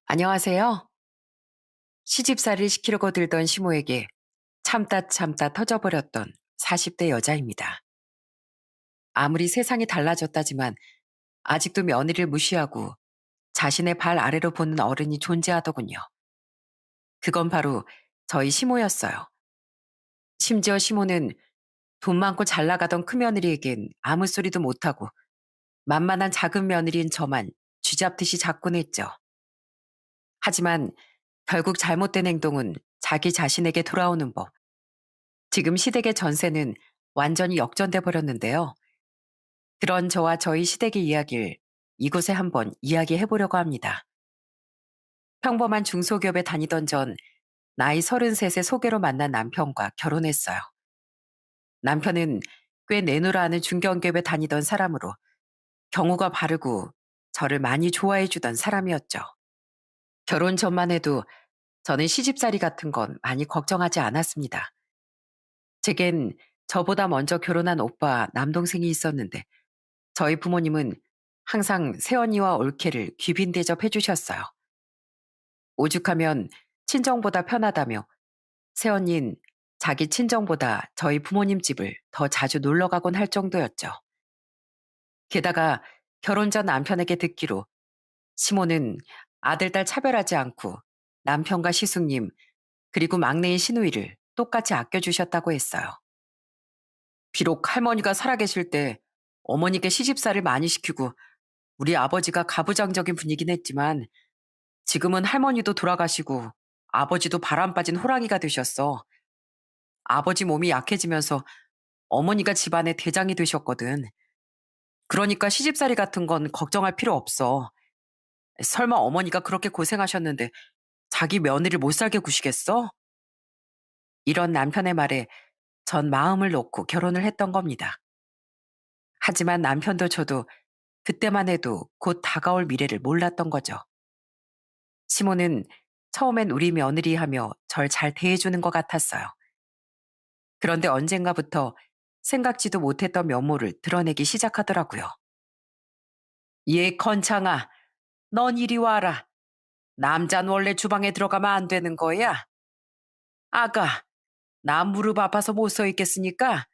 안녕하세요. 시집살이를 시키려고 들던 시모에게 참다 참다 터져버렸던 40대 여자입니다. 아무리 세상이 달라졌다지만 아직도 며느리를 무시하고 자신의 발 아래로 보는 어른이 존재하더군요. 그건 바로 저희 시모였어요. 심지어 시모는 돈 많고 잘 나가던 큰며느리에겐 아무 소리도 못하고 만만한 작은 며느리인 저만 쥐잡듯이 잡곤 했죠. 하지만 결국 잘못된 행동은 자기 자신에게 돌아오는 법. 지금 시댁의 전세는 완전히 역전돼 버렸는데요. 그런 저와 저희 시댁의 이야기를 이곳에 한번 이야기해 보려고 합니다. 평범한 중소기업에 다니던 전 나이 33세 소개로 만난 남편과 결혼했어요. 남편은 꽤 내노라하는 중견기업에 다니던 사람으로 경우가 바르고 저를 많이 좋아해 주던 사람이었죠. 결혼 전만 해도 저는 시집살이 같은 건 많이 걱정하지 않았습니다. 제겐 저보다 먼저 결혼한 오빠 남동생이 있었는데 저희 부모님은 항상 새언니와 올케를 귀빈 대접해 주셨어요. 오죽하면 친정보다 편하다며 새언니는 자기 친정보다 저희 부모님 집을 더 자주 놀러 가곤 할 정도였죠. 게다가 결혼 전 남편에게 듣기로 시모는 아들, 딸 차별하지 않고 남편과 시숙님 그리고 막내인 시누이를 똑같이 아껴주셨다고 했어요. 비록 할머니가 살아계실 때 어머니께 시집살이를 많이 시키고 우리 아버지가 가부장적인 분이긴 했지만 지금은 할머니도 돌아가시고 아버지도 바람 빠진 호랑이가 되셨어. 아버지 몸이 약해지면서 어머니가 집안의 대장이 되셨거든. 그러니까 시집살이 같은 건 걱정할 필요 없어. 설마 어머니가 그렇게 고생하셨는데 자기 며느리를 못 살게 구시겠어? 이런 남편의 말에 전 마음을 놓고 결혼을 했던 겁니다. 하지만 남편도 저도 그때만 해도 곧 다가올 미래를 몰랐던 거죠. 시모는 처음엔 우리 며느리 하며 절 잘 대해주는 것 같았어요. 그런데 언젠가부터 생각지도 못했던 면모를 드러내기 시작하더라고요. 얘 건창아, 넌 이리 와라. 남잔 원래 주방에 들어가면 안 되는 거야. 아가, 나 무릎 아파서 못 서 있겠으니까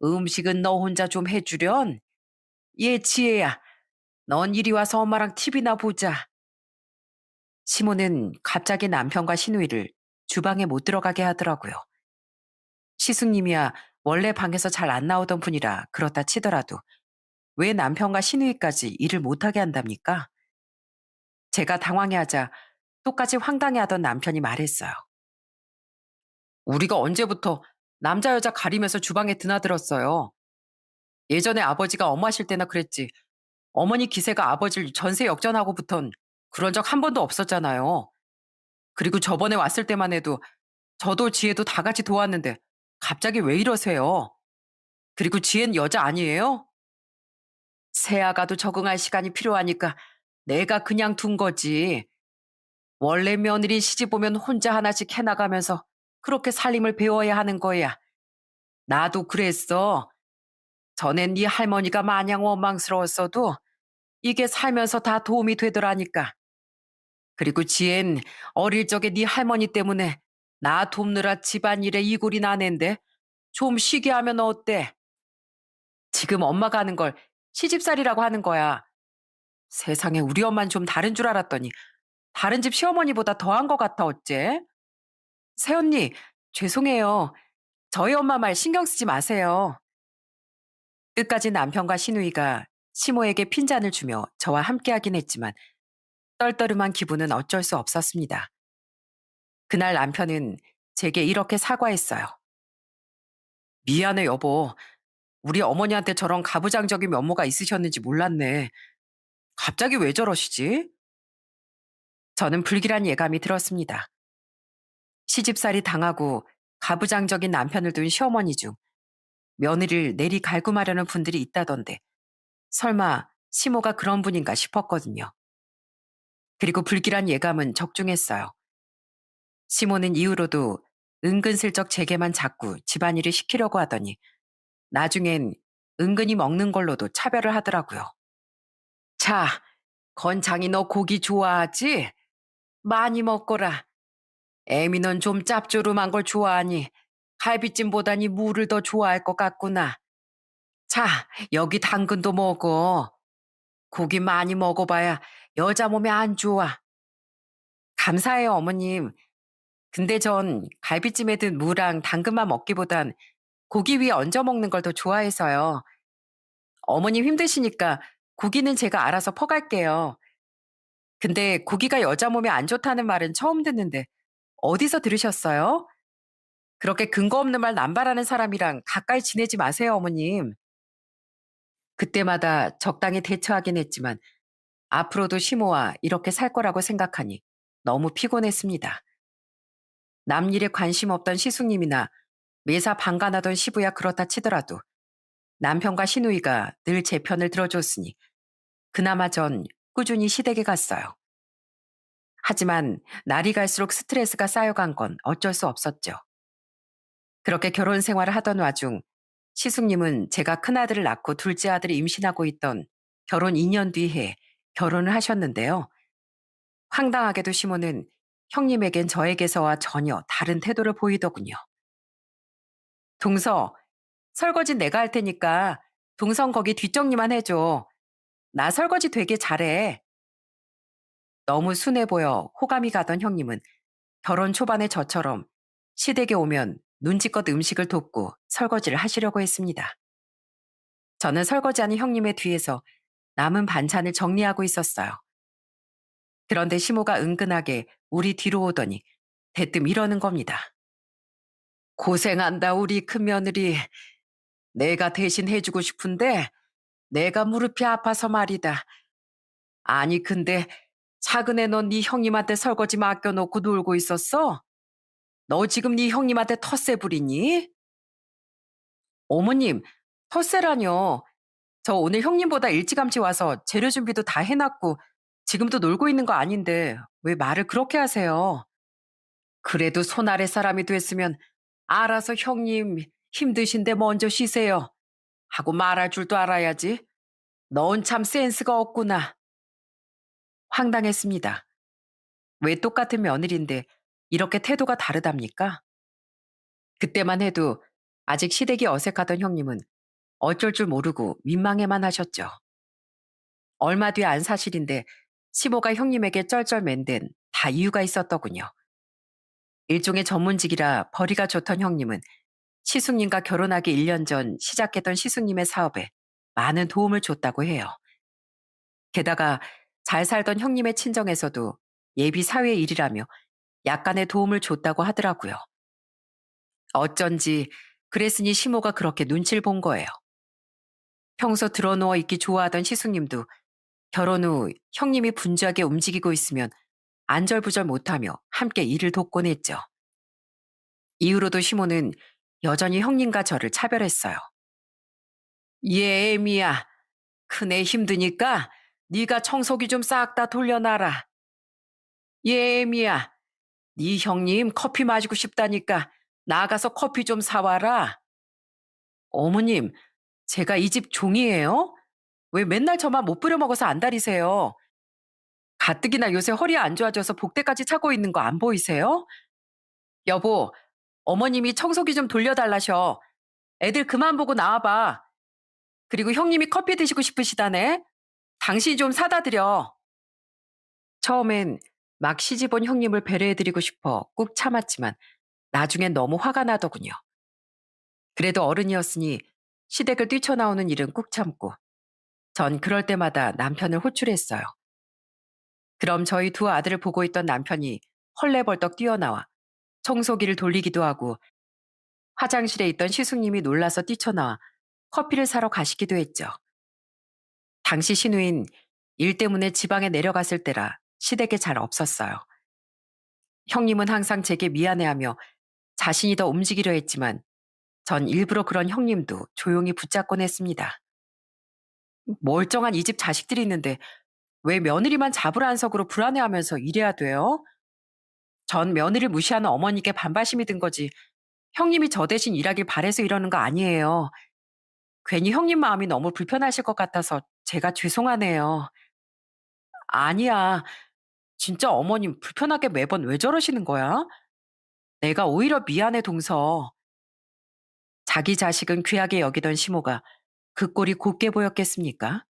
음식은 너 혼자 좀 해주련. 얘 지혜야, 넌 이리 와서 엄마랑 TV나 보자. 시모는 갑자기 남편과 시누이를 주방에 못 들어가게 하더라고요. 시숙님이야 원래 방에서 잘 안 나오던 분이라 그렇다 치더라도 왜 남편과 시누이까지 일을 못하게 한답니까? 제가 당황해하자 똑같이 황당해하던 남편이 말했어요. 우리가 언제부터 남자 여자 가리면서 주방에 드나들었어요. 예전에 아버지가 엄마실 때나 그랬지. 어머니 기세가 아버지를 전세 역전하고부턴 그런 적 한 번도 없었잖아요. 그리고 저번에 왔을 때만 해도 저도 지혜도 다 같이 도왔는데 갑자기 왜 이러세요? 그리고 지혜는 여자 아니에요? 새아가도 적응할 시간이 필요하니까 내가 그냥 둔 거지. 원래 며느리 시집 오면 혼자 하나씩 해나가면서 그렇게 살림을 배워야 하는 거야. 나도 그랬어. 전엔 네 할머니가 마냥 원망스러웠어도 이게 살면서 다 도움이 되더라니까. 그리고 지엔 어릴 적에 네 할머니 때문에 나 돕느라 집안일에 이골이 나는데 좀 쉬게 하면 어때? 지금 엄마가 하는 걸 시집살이라고 하는 거야. 세상에 우리 엄만 좀 다른 줄 알았더니 다른 집 시어머니보다 더한 것 같아 어째? 새언니 죄송해요. 저희 엄마 말 신경 쓰지 마세요. 끝까지 남편과 시누이가 시모에게 핀잔을 주며 저와 함께하긴 했지만 떨떠름한 기분은 어쩔 수 없었습니다. 그날 남편은 제게 이렇게 사과했어요. 미안해 여보. 우리 어머니한테 저런 가부장적인 면모가 있으셨는지 몰랐네. 갑자기 왜 저러시지? 저는 불길한 예감이 들었습니다. 시집살이 당하고 가부장적인 남편을 둔 시어머니 중 며느리를 내리갈굼하려는 분들이 있다던데 설마 시모가 그런 분인가 싶었거든요. 그리고 불길한 예감은 적중했어요. 시모는 이후로도 은근슬쩍 제게만 자꾸 집안일을 시키려고 하더니 나중엔 은근히 먹는 걸로도 차별을 하더라고요. 자, 건창이 너 고기 좋아하지? 많이 먹거라. 애미는 좀 짭조름한 걸 좋아하니 갈비찜보다니 무를 더 좋아할 것 같구나. 자, 여기 당근도 먹어. 고기 많이 먹어봐야 여자 몸에 안 좋아. 감사해요, 어머님. 근데 전 갈비찜에 든 무랑 당근만 먹기보단 고기 위에 얹어 먹는 걸 더 좋아해서요. 어머님 힘드시니까 고기는 제가 알아서 퍼갈게요. 근데 고기가 여자 몸에 안 좋다는 말은 처음 듣는데 어디서 들으셨어요? 그렇게 근거 없는 말 남발하는 사람이랑 가까이 지내지 마세요, 어머님. 그때마다 적당히 대처하긴 했지만 앞으로도 시모와 이렇게 살 거라고 생각하니 너무 피곤했습니다. 남 일에 관심 없던 시숙님이나 매사 방관하던 시부야 그렇다 치더라도 남편과 시누이가 늘 제 편을 들어줬으니 그나마 전 꾸준히 시댁에 갔어요. 하지만 날이 갈수록 스트레스가 쌓여간 건 어쩔 수 없었죠. 그렇게 결혼 생활을 하던 와중 시숙님은 제가 큰아들을 낳고 둘째 아들을 임신하고 있던 결혼 2년 뒤에 결혼을 하셨는데요. 황당하게도 시모는 형님에겐 저에게서와 전혀 다른 태도를 보이더군요. 동서, 설거지 내가 할 테니까 동선 거기 뒷정리만 해줘. 나 설거지 되게 잘해. 너무 순해 보여 호감이 가던 형님은 결혼 초반의 저처럼 시댁에 오면 눈치껏 음식을 돕고 설거지를 하시려고 했습니다. 저는 설거지하는 형님의 뒤에서 남은 반찬을 정리하고 있었어요. 그런데 시모가 은근하게 우리 뒤로 오더니 대뜸 이러는 겁니다. 고생한다 우리 큰며느리. 내가 대신 해주고 싶은데 내가 무릎이 아파서 말이다. 아니 근데 차근에 넌 네 형님한테 설거지 맡겨놓고 놀고 있었어? 너 지금 네 형님한테 텃세 부리니? 어머님, 텃세라뇨. 저 오늘 형님보다 일찌감치 와서 재료 준비도 다 해놨고 지금도 놀고 있는 거 아닌데 왜 말을 그렇게 하세요? 그래도 손 아래 사람이 됐으면 알아서 형님 힘드신데 먼저 쉬세요 하고 말할 줄도 알아야지. 넌 참 센스가 없구나. 황당했습니다. 왜 똑같은 며느리인데 이렇게 태도가 다르답니까? 그때만 해도 아직 시댁이 어색하던 형님은 어쩔 줄 모르고 민망해만 하셨죠. 얼마 뒤 안 사실인데 시모가 형님에게 쩔쩔맨 데는 다 이유가 있었더군요. 일종의 전문직이라 벌이가 좋던 형님은 시숙님과 결혼하기 1년 전 시작했던 시숙님의 사업에 많은 도움을 줬다고 해요. 게다가 잘 살던 형님의 친정에서도 예비 사회 일이라며 약간의 도움을 줬다고 하더라고요. 어쩐지 그랬으니 시모가 그렇게 눈치를 본 거예요. 평소 드러누워 있기 좋아하던 시숙님도 결혼 후 형님이 분주하게 움직이고 있으면 안절부절 못하며 함께 일을 돕곤 했죠. 이후로도 시모는 여전히 형님과 저를 차별했어요. 예, 애미야. 큰애 힘드니까 네가 청소기 좀 싹 다 돌려놔라. 예, 애미야. 네 형님 커피 마시고 싶다니까 나가서 커피 좀 사와라. 어머님, 제가 이 집 종이에요? 왜 맨날 저만 못 부려 먹어서 안달이세요? 가뜩이나 요새 허리 안 좋아져서 복대까지 차고 있는 거 안 보이세요? 여보, 어머님이 청소기 좀 돌려달라셔. 애들 그만 보고 나와봐. 그리고 형님이 커피 드시고 싶으시다네. 당신이 좀 사다 드려. 처음엔 막 시집 온 형님을 배려해드리고 싶어 꾹 참았지만 나중엔 너무 화가 나더군요. 그래도 어른이었으니 시댁을 뛰쳐나오는 일은 꾹 참고 전 그럴 때마다 남편을 호출했어요. 그럼 저희 두 아들을 보고 있던 남편이 헐레벌떡 뛰어나와 청소기를 돌리기도 하고 화장실에 있던 시숙님이 놀라서 뛰쳐나와 커피를 사러 가시기도 했죠. 당시 시누인 일 때문에 지방에 내려갔을 때라 시댁에 잘 없었어요. 형님은 항상 제게 미안해하며 자신이 더 움직이려 했지만 전 일부러 그런 형님도 조용히 붙잡곤 했습니다. 멀쩡한 이 집 자식들이 있는데 왜 며느리만 잡으란석으로 불안해하면서 이래야 돼요? 전 며느리를 무시하는 어머니께 반발심이 든 거지 형님이 저 대신 일하길 바래서 이러는 거 아니에요. 괜히 형님 마음이 너무 불편하실 것 같아서 제가 죄송하네요. 아니야. 진짜 어머님 불편하게 매번 왜 저러시는 거야? 내가 오히려 미안해 동서. 자기 자식은 귀하게 여기던 시모가 그 꼴이 곱게 보였겠습니까?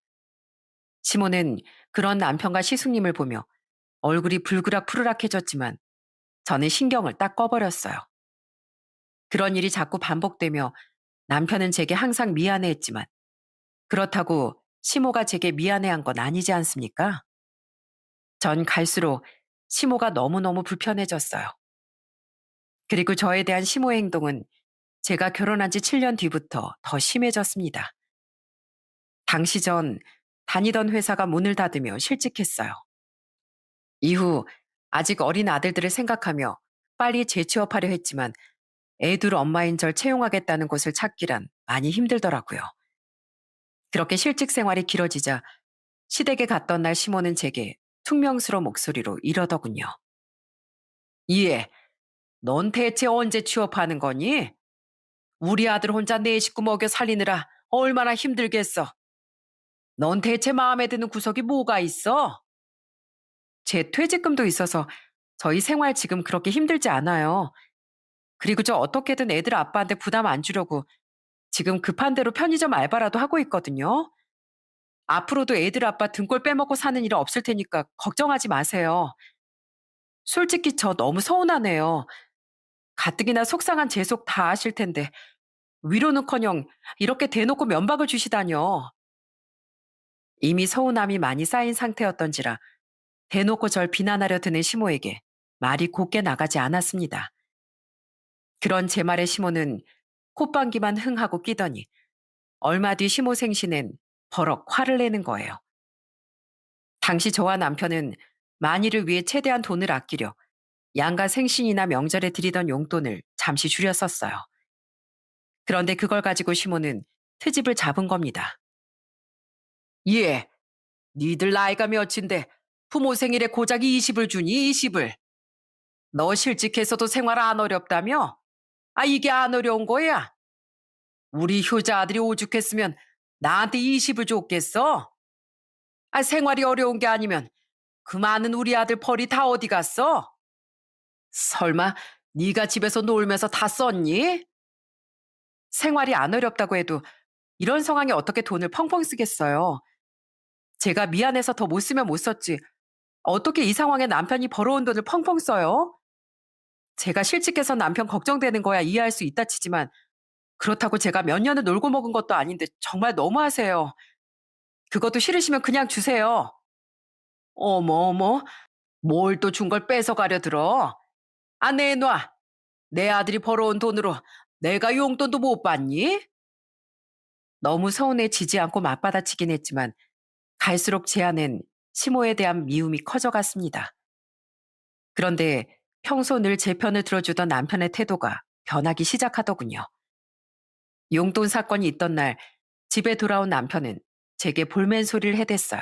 시모는 그런 남편과 시숙님을 보며 얼굴이 불그락 푸르락해졌지만 저는 신경을 딱 꺼버렸어요. 그런 일이 자꾸 반복되며 남편은 제게 항상 미안해했지만 그렇다고 시모가 제게 미안해한 건 아니지 않습니까? 전 갈수록 시모가 너무너무 불편해졌어요. 그리고 저에 대한 시모의 행동은 제가 결혼한 지 7년 뒤부터 더 심해졌습니다. 당시 전 다니던 회사가 문을 닫으며 실직했어요. 이후 아직 어린 아들들을 생각하며 빨리 재취업하려 했지만 애둘 엄마인 절 채용하겠다는 곳을 찾기란 많이 힘들더라고요. 그렇게 실직 생활이 길어지자 시댁에 갔던 날 시모는 제게 퉁명스러운 목소리로 이러더군요. 이해, 넌 대체 언제 취업하는 거니? 우리 아들 혼자 네 식구 먹여 살리느라 얼마나 힘들겠어. 넌 대체 마음에 드는 구석이 뭐가 있어? 제 퇴직금도 있어서 저희 생활 지금 그렇게 힘들지 않아요. 그리고 저 어떻게든 애들 아빠한테 부담 안 주려고 지금 급한 대로 편의점 알바라도 하고 있거든요. 앞으로도 애들 아빠 등골 빼먹고 사는 일은 없을 테니까 걱정하지 마세요. 솔직히 저 너무 서운하네요. 가뜩이나 속상한 제 속 다 아실 텐데 위로는커녕 이렇게 대놓고 면박을 주시다뇨. 이미 서운함이 많이 쌓인 상태였던지라 대놓고 절 비난하려 드는 시모에게 말이 곱게 나가지 않았습니다. 그런 제 말에 시모는 콧방귀만 흥하고 끼더니 얼마 뒤 시모 생신엔 버럭 화를 내는 거예요. 당시 저와 남편은 만일을 위해 최대한 돈을 아끼려 양가 생신이나 명절에 드리던 용돈을 잠시 줄여 썼어요. 그런데 그걸 가지고 시모는 트집을 잡은 겁니다. 예, 니들 나이가 몇인데 부모 생일에 고작 20을 주니 20을. 너 실직해서도 생활 안 어렵다며? 아, 이게 안 어려운 거야? 우리 효자 아들이 오죽했으면 나한테 20을 줬겠어? 아, 생활이 어려운 게 아니면 그 많은 우리 아들 벌이 다 어디 갔어? 설마 네가 집에서 놀면서 다 썼니? 생활이 안 어렵다고 해도 이런 상황에 어떻게 돈을 펑펑 쓰겠어요. 제가 미안해서 더 못 쓰면 못 썼지. 어떻게 이 상황에 남편이 벌어온 돈을 펑펑 써요? 제가 실직해서 남편 걱정되는 거야 이해할 수 있다 치지만 그렇다고 제가 몇 년을 놀고 먹은 것도 아닌데 정말 너무하세요. 그것도 싫으시면 그냥 주세요. 어머 어머, 뭘 또 준 걸 뺏어가려 들어? 아, 내놔. 내 아들이 벌어온 돈으로 내가 용돈도 못 받니? 너무 서운해지지 않고 맞받아치긴 했지만 갈수록 제 안엔 시모에 대한 미움이 커져갔습니다. 그런데 평소 늘 제 편을 들어주던 남편의 태도가 변하기 시작하더군요. 용돈 사건이 있던 날 집에 돌아온 남편은 제게 볼멘 소리를 해댔어요.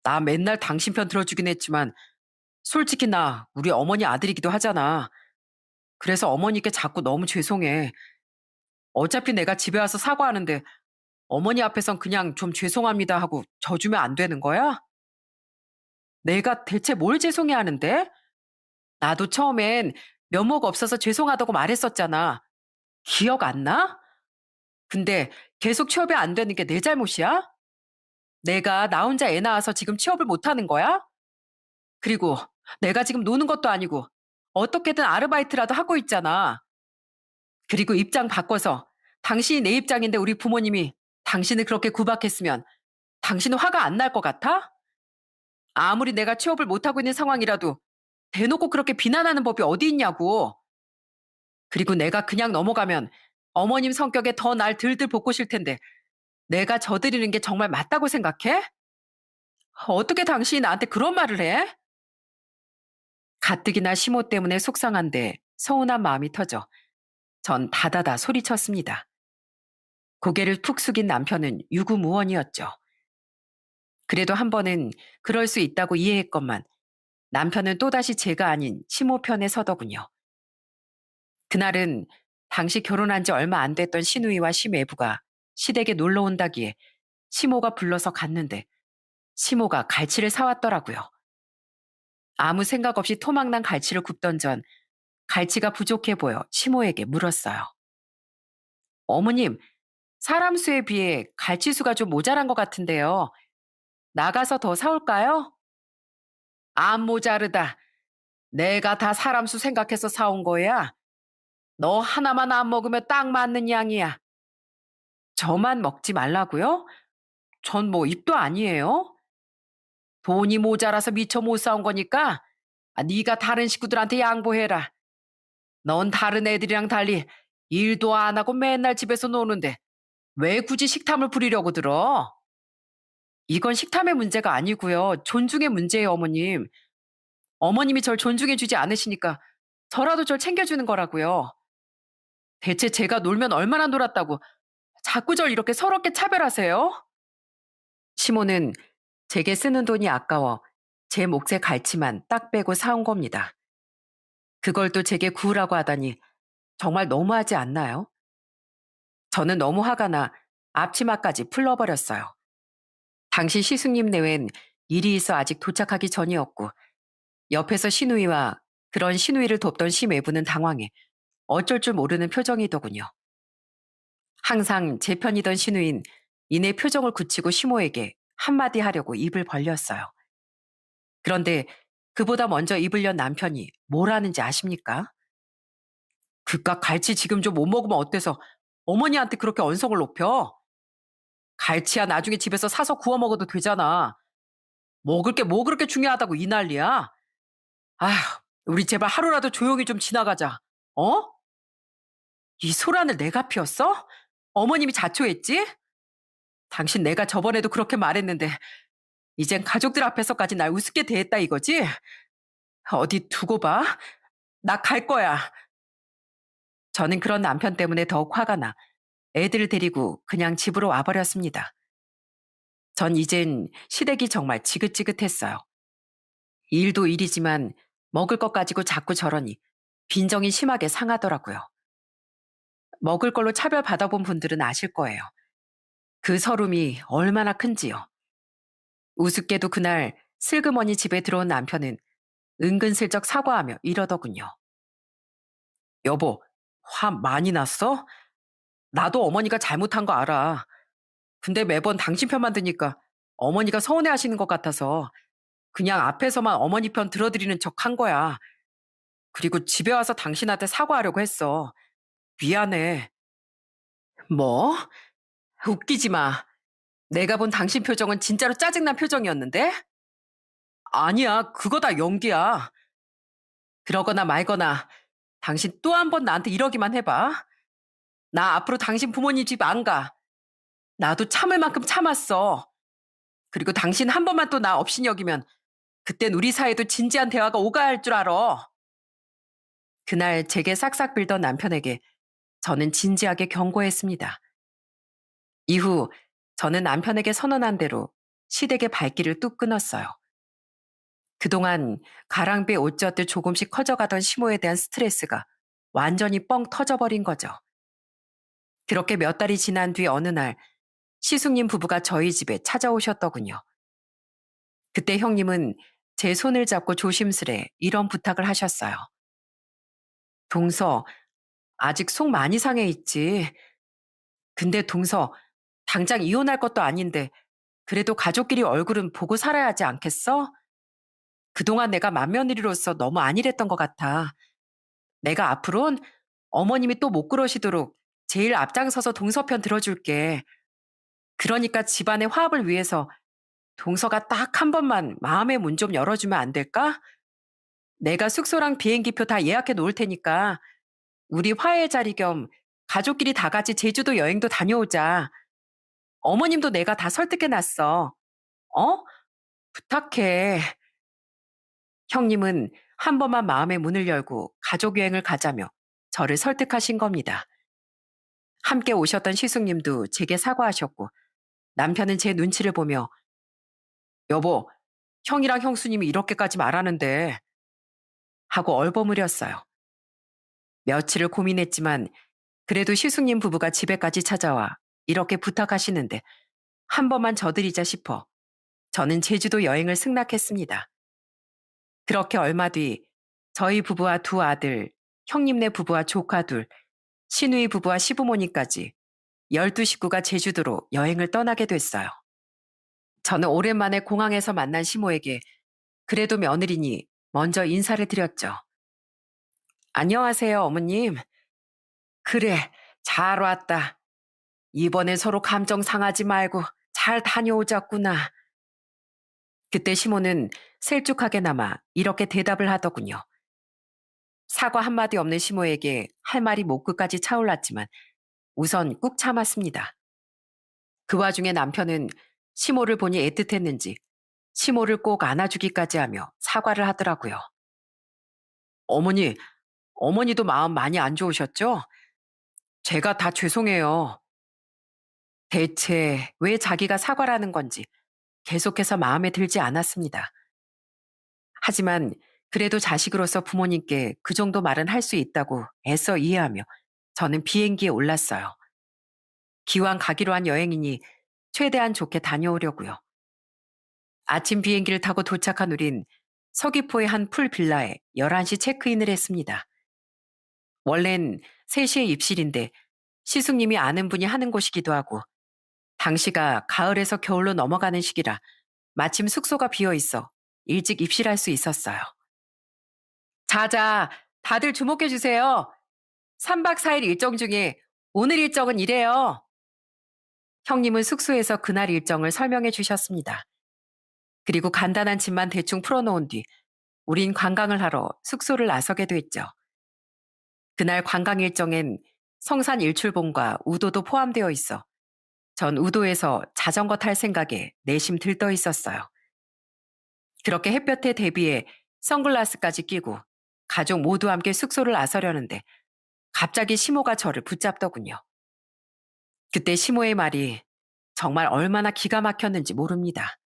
나 맨날 당신 편 들어주긴 했지만 솔직히 나 우리 어머니 아들이기도 하잖아. 그래서 어머니께 자꾸 너무 죄송해. 어차피 내가 집에 와서 사과하는데 어머니 앞에선 그냥 좀 죄송합니다 하고 져주면 안 되는 거야? 내가 대체 뭘 죄송해 하는데? 나도 처음엔 면목 없어서 죄송하다고 말했었잖아. 기억 안 나? 근데 계속 취업이 안 되는 게 내 잘못이야? 내가 나 혼자 애 낳아서 지금 취업을 못 하는 거야? 그리고 내가 지금 노는 것도 아니고 어떻게든 아르바이트라도 하고 있잖아. 그리고 입장 바꿔서 당신이 내 입장인데 우리 부모님이 당신을 그렇게 구박했으면 당신은 화가 안 날 것 같아? 아무리 내가 취업을 못하고 있는 상황이라도 대놓고 그렇게 비난하는 법이 어디 있냐고. 그리고 내가 그냥 넘어가면 어머님 성격에 더 날 들들 볶으실 텐데 내가 져드리는 게 정말 맞다고 생각해? 어떻게 당신이 나한테 그런 말을 해? 가뜩이나 시모 때문에 속상한데 서운한 마음이 터져 전 다다다 소리쳤습니다. 고개를 푹 숙인 남편은 유구무원이었죠. 그래도 한 번은 그럴 수 있다고 이해했건만 남편은 또다시 제가 아닌 시모 편에 서더군요. 그날은 당시 결혼한 지 얼마 안 됐던 시누이와 시매부가 시댁에 놀러 온다기에 시모가 불러서 갔는데 시모가 갈치를 사왔더라고요. 아무 생각 없이 토막난 갈치를 굽던 전 갈치가 부족해 보여 시모에게 물었어요. 어머님, 사람 수에 비해 갈치 수가 좀 모자란 것 같은데요. 나가서 더 사올까요? 안 모자르다. 내가 다 사람 수 생각해서 사온 거야. 너 하나만 안 먹으면 딱 맞는 양이야. 저만 먹지 말라고요? 전 뭐 입도 아니에요. 돈이 모자라서 미처 못 사온 거니까 네가 다른 식구들한테 양보해라. 넌 다른 애들이랑 달리 일도 안 하고 맨날 집에서 노는데 왜 굳이 식탐을 부리려고 들어? 이건 식탐의 문제가 아니고요. 존중의 문제예요, 어머님. 어머님이 절 존중해 주지 않으시니까 저라도 절 챙겨주는 거라고요. 대체 제가 놀면 얼마나 놀았다고 자꾸 절 이렇게 서럽게 차별하세요? 시모는 제게 쓰는 돈이 아까워 제 몫의 갈치만 딱 빼고 사온 겁니다. 그걸 또 제게 구우라고 하다니 정말 너무하지 않나요? 저는 너무 화가 나 앞치마까지 풀러버렸어요. 당시 시숙님 내외는 일이 있어 아직 도착하기 전이었고 옆에서 시누이와 그런 시누이를 돕던 시매부는 당황해 어쩔 줄 모르는 표정이더군요. 항상 제 편이던 시누인 이내 표정을 굳히고 시모에게 한마디 하려고 입을 벌렸어요. 그런데 그보다 먼저 입을 연 남편이 뭘 하는지 아십니까? 그깟 갈치 지금 좀 못 먹으면 어때서 어머니한테 그렇게 언성을 높여? 갈치야 나중에 집에서 사서 구워 먹어도 되잖아. 먹을 게 뭐 그렇게 중요하다고 이 난리야? 아휴, 우리 제발 하루라도 조용히 좀 지나가자. 어? 이 소란을 내가 피웠어? 어머님이 자초했지? 당신 내가 저번에도 그렇게 말했는데 이젠 가족들 앞에서까지 날 우습게 대했다 이거지? 어디 두고 봐. 나 갈 거야. 저는 그런 남편 때문에 더욱 화가 나 애들을 데리고 그냥 집으로 와버렸습니다. 전 이젠 시댁이 정말 지긋지긋했어요. 일도 일이지만 먹을 것 가지고 자꾸 저러니 빈정이 심하게 상하더라고요. 먹을 걸로 차별받아본 분들은 아실 거예요. 그 서름이 얼마나 큰지요. 우습게도 그날 슬그머니 집에 들어온 남편은 은근슬쩍 사과하며 이러더군요. 여보, 화 많이 났어? 나도 어머니가 잘못한 거 알아. 근데 매번 당신 편만 드니까 어머니가 서운해 하시는 것 같아서 그냥 앞에서만 어머니 편 들어드리는 척 한 거야. 그리고 집에 와서 당신한테 사과하려고 했어. 미안해. 뭐? 웃기지 마. 내가 본 당신 표정은 진짜로 짜증난 표정이었는데? 아니야, 그거 다 연기야. 그러거나 말거나 당신 또 한 번 나한테 이러기만 해봐. 나 앞으로 당신 부모님 집 안 가. 나도 참을 만큼 참았어. 그리고 당신 한 번만 또 나 업신여기면 그땐 우리 사이에도 진지한 대화가 오가야 할 줄 알아. 그날 제게 싹싹 빌던 남편에게 저는 진지하게 경고했습니다. 이후 저는 남편에게 선언한 대로 시댁의 발길을 뚝 끊었어요. 그동안 가랑비에 옷 젖듯 조금씩 커져가던 시모에 대한 스트레스가 완전히 뻥 터져버린 거죠. 그렇게 몇 달이 지난 뒤 어느 날 시숙님 부부가 저희 집에 찾아오셨더군요. 그때 형님은 제 손을 잡고 조심스레 이런 부탁을 하셨어요. 동서, 아직 속 많이 상해 있지. 근데 동서, 당장 이혼할 것도 아닌데 그래도 가족끼리 얼굴은 보고 살아야 하지 않겠어? 그동안 내가 맏며느리로서 너무 안일했던 것 같아. 내가 앞으론 어머님이 또 못 그러시도록 제일 앞장서서 동서 편 들어줄게. 그러니까 집안의 화합을 위해서 동서가 딱 한 번만 마음의 문 좀 열어주면 안 될까? 내가 숙소랑 비행기표 다 예약해 놓을 테니까 우리 화해 자리 겸 가족끼리 다 같이 제주도 여행도 다녀오자. 어머님도 내가 다 설득해 놨어. 어? 부탁해. 형님은 한 번만 마음의 문을 열고 가족 여행을 가자며 저를 설득하신 겁니다. 함께 오셨던 시숙님도 제게 사과하셨고 남편은 제 눈치를 보며 여보, 형이랑 형수님이 이렇게까지 말하는데 하고 얼버무렸어요. 며칠을 고민했지만 그래도 시숙님 부부가 집에까지 찾아와 이렇게 부탁하시는데 한 번만 져드리자 싶어 저는 제주도 여행을 승낙했습니다. 그렇게 얼마 뒤 저희 부부와 두 아들, 형님네 부부와 조카 둘, 시누이 부부와 시부모님까지 12식구가 제주도로 여행을 떠나게 됐어요. 저는 오랜만에 공항에서 만난 시모에게 그래도 며느리니 먼저 인사를 드렸죠. 안녕하세요, 어머님. 그래, 잘 왔다. 이번엔 서로 감정 상하지 말고 잘 다녀오자꾸나. 그때 시모는 셀쭉하게나마 이렇게 대답을 하더군요. 사과 한마디 없는 시모에게 할 말이 목끝까지 차올랐지만 우선 꾹 참았습니다. 그 와중에 남편은 시모를 보니 애틋했는지 시모를 꼭 안아주기까지 하며 사과를 하더라고요. 어머니, 어머니도 마음 많이 안 좋으셨죠? 제가 다 죄송해요. 대체 왜 자기가 사과라는 건지 계속해서 마음에 들지 않았습니다. 하지만 그래도 자식으로서 부모님께 그 정도 말은 할 수 있다고 애써 이해하며 저는 비행기에 올랐어요. 기왕 가기로 한 여행이니 최대한 좋게 다녀오려고요. 아침 비행기를 타고 도착한 우린 서귀포의 한 풀 빌라에 11시 체크인을 했습니다. 원래는 3시에 입실인데 시숙님이 아는 분이 하는 곳이기도 하고 당시가 가을에서 겨울로 넘어가는 시기라 마침 숙소가 비어 있어 일찍 입실할 수 있었어요. 자자, 다들 주목해 주세요. 3박 4일 일정 중에 오늘 일정은 이래요. 형님은 숙소에서 그날 일정을 설명해 주셨습니다. 그리고 간단한 짐만 대충 풀어놓은 뒤 우린 관광을 하러 숙소를 나서게 됐죠. 그날 관광 일정엔 성산 일출봉과 우도도 포함되어 있어 전 우도에서 자전거 탈 생각에 내심 들떠 있었어요. 그렇게 햇볕에 대비해 선글라스까지 끼고 가족 모두 함께 숙소를 나서려는데 갑자기 시모가 저를 붙잡더군요. 그때 시모의 말이 정말 얼마나 기가 막혔는지 모릅니다.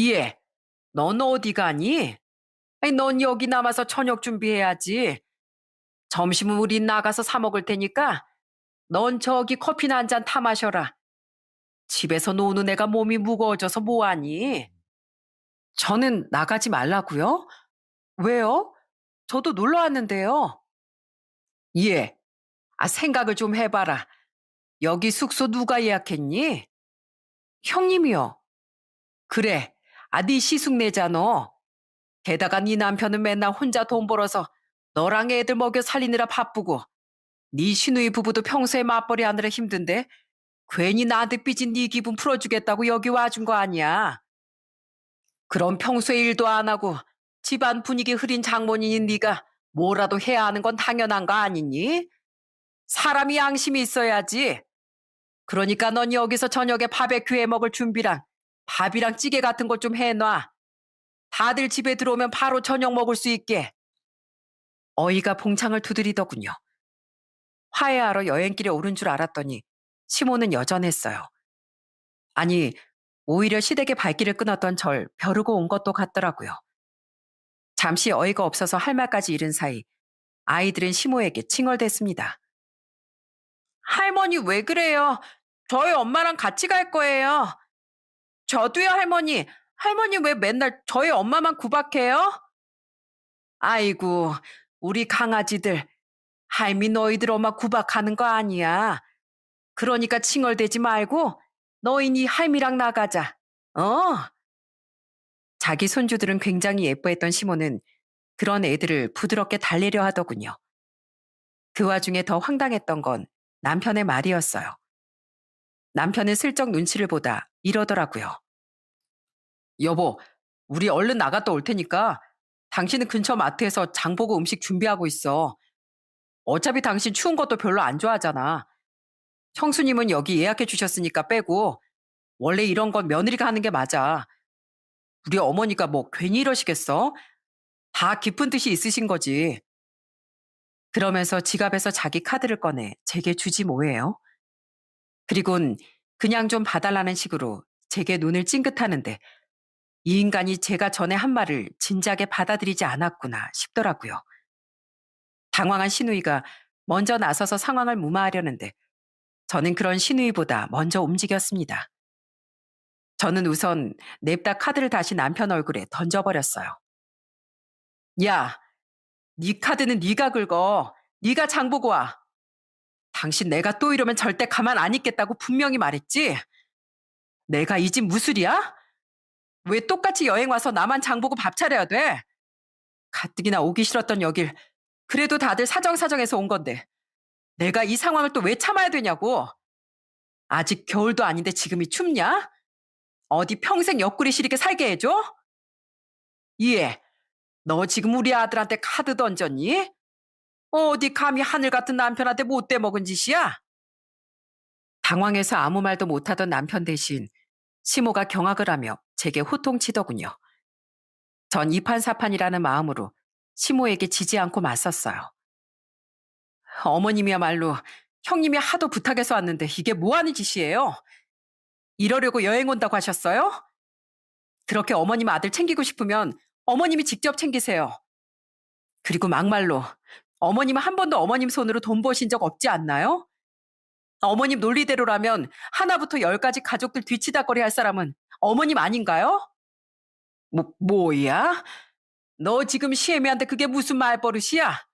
예, 넌 어디 가니? 아니, 넌 여기 남아서 저녁 준비해야지. 점심은 우리 나가서 사 먹을 테니까 넌 저기 커피나 한 잔 타 마셔라. 집에서 노는 애가 몸이 무거워져서 뭐하니? 저는 나가지 말라고요? 왜요? 저도 놀러 왔는데요. 예, 생각을 좀 해봐라. 여기 숙소 누가 예약했니? 형님이요. 그래, 네 시숙내잖아. 게다가 네 남편은 맨날 혼자 돈 벌어서 너랑 애들 먹여 살리느라 바쁘고 네 시누이 부부도 평소에 맞벌이 하느라 힘든데 괜히 나한테 삐진 네 기분 풀어주겠다고 여기 와준 거 아니야. 그럼 평소에 일도 안 하고 집안 분위기 흐린 장모님인 네가 뭐라도 해야 하는 건 당연한 거 아니니? 사람이 양심이 있어야지. 그러니까 넌 여기서 저녁에 바베큐 해 먹을 준비랑 밥이랑 찌개 같은 것 좀 해놔. 다들 집에 들어오면 바로 저녁 먹을 수 있게. 어이가 봉창을 두드리더군요. 화해하러 여행길에 오른 줄 알았더니 시모는 여전했어요. 아니, 오히려 시댁의 발길을 끊었던 절 벼르고 온 것도 같더라고요. 잠시 어이가 없어서 할 말까지 잃은 사이 아이들은 시모에게 칭얼댔습니다. 할머니 왜 그래요? 저희 엄마랑 같이 갈 거예요. 저도요, 할머니. 할머니 왜 맨날 저희 엄마만 구박해요? 아이고, 우리 강아지들. 할미 너희들 엄마 구박하는 거 아니야. 그러니까 칭얼대지 말고 너희니 할미랑 나가자. 어? 자기 손주들은 굉장히 예뻐했던 시모는 그런 애들을 부드럽게 달래려 하더군요. 그 와중에 더 황당했던 건 남편의 말이었어요. 남편은 슬쩍 눈치를 보다 이러더라고요. 여보, 우리 얼른 나갔다 올 테니까 당신은 근처 마트에서 장 보고 음식 준비하고 있어. 어차피 당신 추운 것도 별로 안 좋아하잖아. 형수님은 여기 예약해 주셨으니까 빼고 원래 이런 건 며느리가 하는 게 맞아. 우리 어머니가 뭐 괜히 이러시겠어? 다 깊은 뜻이 있으신 거지. 그러면서 지갑에서 자기 카드를 꺼내 제게 주지 뭐예요. 그리곤 그냥 좀 봐달라는 식으로 제게 눈을 찡긋하는데 이 인간이 제가 전에 한 말을 진작에 받아들이지 않았구나 싶더라고요. 당황한 시누이가 먼저 나서서 상황을 무마하려는데 저는 그런 시누이보다 먼저 움직였습니다. 저는 우선 냅다 카드를 다시 남편 얼굴에 던져버렸어요. 야, 네 카드는 네가 긁어. 네가 장 보고 와. 당신 내가 또 이러면 절대 가만 안 있겠다고 분명히 말했지? 내가 이 집 무술이야? 왜 똑같이 여행 와서 나만 장 보고 밥 차려야 돼? 가뜩이나 오기 싫었던 여길 그래도 다들 사정사정해서 온 건데 내가 이 상황을 또 왜 참아야 되냐고. 아직 겨울도 아닌데 지금이 춥냐? 어디 평생 옆구리 시리게 살게 해줘? 이해. 너 지금 우리 아들한테 카드 던졌니? 어디 감히 하늘 같은 남편한테 못돼 먹은 짓이야? 당황해서 아무 말도 못하던 남편 대신 시모가 경악을 하며 제게 호통치더군요. 전 이판사판이라는 마음으로 시모에게 지지 않고 맞섰어요. 어머님이야말로 형님이 하도 부탁해서 왔는데 이게 뭐 하는 짓이에요? 이러려고 여행 온다고 하셨어요? 그렇게 어머님 아들 챙기고 싶으면 어머님이 직접 챙기세요. 그리고 막말로 어머님은 한 번도 어머님 손으로 돈 버신 적 없지 않나요? 어머님 논리대로라면 하나부터 열까지 가족들 뒤치다거리 할 사람은 어머님 아닌가요? 뭐야? 너 지금 시애미한테 그게 무슨 말버릇이야?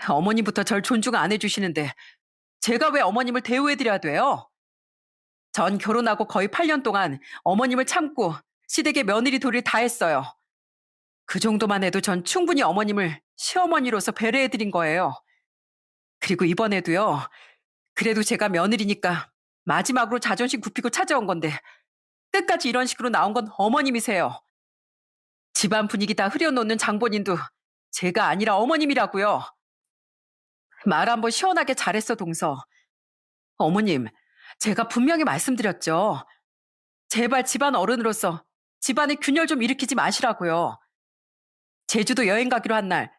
어머님부터 절 존중 안 해주시는데 제가 왜 어머님을 대우해드려야 돼요? 전 결혼하고 거의 8년 동안 어머님을 참고 시댁의 며느리 도리를 다 했어요. 그 정도만 해도 전 충분히 어머님을 시어머니로서 배려해드린 거예요. 그리고 이번에도요. 그래도 제가 며느리니까 마지막으로 자존심 굽히고 찾아온 건데 끝까지 이런 식으로 나온 건 어머님이세요. 집안 분위기 다 흐려놓는 장본인도 제가 아니라 어머님이라고요. 말 한번 시원하게 잘했어, 동서. 어머님, 제가 분명히 말씀드렸죠. 제발 집안 어른으로서 집안의 균열 좀 일으키지 마시라고요. 제주도 여행 가기로 한 날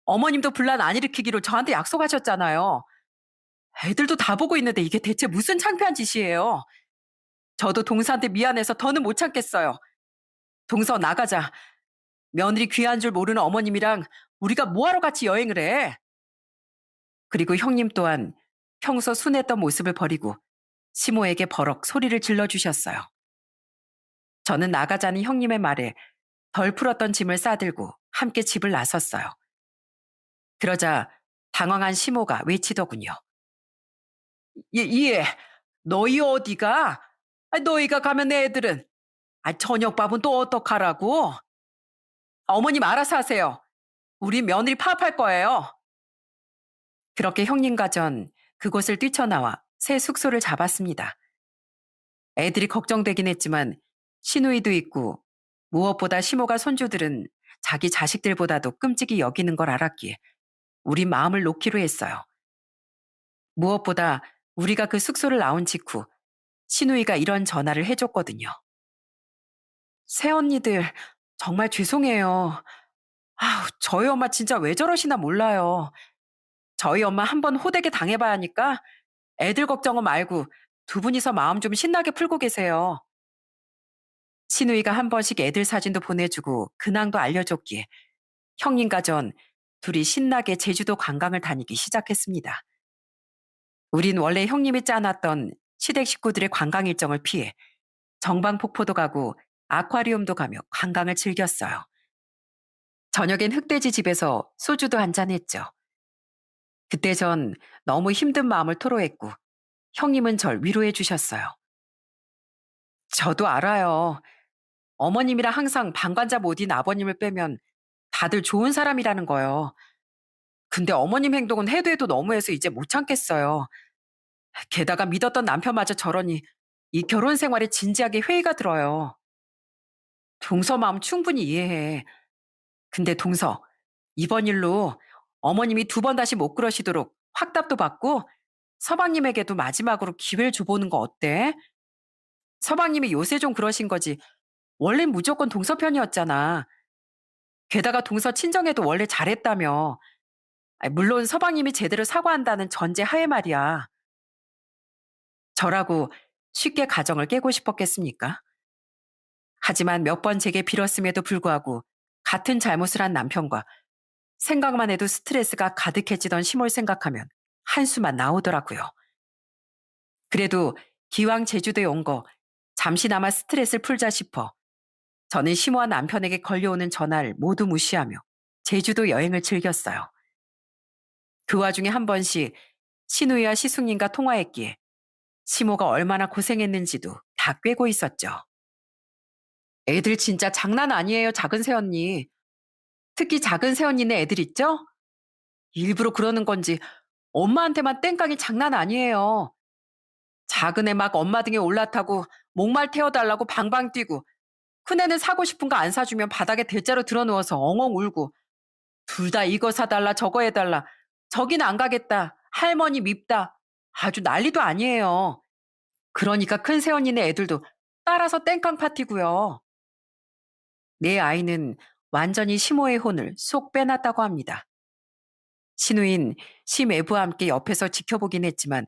어머님도 분란 안 일으키기로 저한테 약속하셨잖아요. 애들도 다 보고 있는데 이게 대체 무슨 창피한 짓이에요. 저도 동서한테 미안해서 더는 못 참겠어요. 동서 나가자. 며느리 귀한 줄 모르는 어머님이랑 우리가 뭐하러 같이 여행을 해. 그리고 형님 또한 평소 순했던 모습을 버리고 시모에게 버럭 소리를 질러주셨어요. 저는 나가자는 형님의 말에 덜 풀었던 짐을 싸들고 함께 집을 나섰어요. 그러자 당황한 시모가 외치더군요. 예, 너희 어디가? 너희가 가면 애들은 저녁밥은 또 어떡하라고? 어머님 알아서 하세요. 우리 며느리 파업할 거예요. 그렇게 형님과 전 그곳을 뛰쳐나와 새 숙소를 잡았습니다. 애들이 걱정되긴 했지만 시누이도 있고 무엇보다 시모가 손주들은 자기 자식들보다도 끔찍이 여기는 걸 알았기에 우리 마음을 놓기로 했어요. 무엇보다 우리가 그 숙소를 나온 직후 시누이가 이런 전화를 해줬거든요. 새언니들 정말 죄송해요. 저희 엄마 진짜 왜 저러시나 몰라요. 저희 엄마 한번 호되게 당해봐야 하니까 애들 걱정은 말고 두 분이서 마음 좀 신나게 풀고 계세요. 시누이가 한 번씩 애들 사진도 보내주고 근황도 알려줬기에 형님과 전 둘이 신나게 제주도 관광을 다니기 시작했습니다. 우린 원래 형님이 짜놨던 시댁 식구들의 관광 일정을 피해 정방폭포도 가고 아쿠아리움도 가며 관광을 즐겼어요. 저녁엔 흑돼지 집에서 소주도 한잔 했죠. 그때 전 너무 힘든 마음을 토로했고 형님은 절 위로해 주셨어요. 저도 알아요. 어머님이랑 항상 방관자 못인 아버님을 빼면 다들 좋은 사람이라는 거요. 근데 어머님 행동은 해도 해도 너무해서 이제 못 참겠어요. 게다가 믿었던 남편마저 저러니 이 결혼 생활에 진지하게 회의가 들어요. 동서 마음 충분히 이해해. 근데 동서, 이번 일로 어머님이 두 번 다시 못 그러시도록 확답도 받고 서방님에게도 마지막으로 기회를 줘보는 거 어때? 서방님이 요새 좀 그러신 거지. 원래는 무조건 동서 편이었잖아. 게다가 동서 친정에도 원래 잘했다며. 물론 서방님이 제대로 사과한다는 전제 하에 말이야. 저라고 쉽게 가정을 깨고 싶었겠습니까? 하지만 몇 번 제게 빌었음에도 불구하고 같은 잘못을 한 남편과 생각만 해도 스트레스가 가득해지던 시몰 생각하면 한숨만 나오더라고요. 그래도 기왕 제주도에 온 거 잠시나마 스트레스를 풀자 싶어 저는 시모와 남편에게 걸려오는 전화를 모두 무시하며 제주도 여행을 즐겼어요. 그 와중에 한 번씩 신우이와 시숙님과 통화했기에 시모가 얼마나 고생했는지도 다 꿰고 있었죠. 애들 진짜 장난 아니에요, 작은 새언니. 특히 작은 새언니네 애들 있죠? 일부러 그러는 건지 엄마한테만 땡깡이 장난 아니에요. 작은 애 막 엄마 등에 올라타고 목말 태워달라고 방방 뛰고 큰애는 사고 싶은 거 안 사주면 바닥에 대자로 드러누워서 엉엉 울고 둘 다 이거 사달라 저거 해달라 저긴 안 가겠다 할머니 밉다 아주 난리도 아니에요. 그러니까 큰 새언니네 애들도 따라서 땡깡 파티고요. 내 아이는 완전히 시모의 혼을 쏙 빼놨다고 합니다. 시누인 시매부와 함께 옆에서 지켜보긴 했지만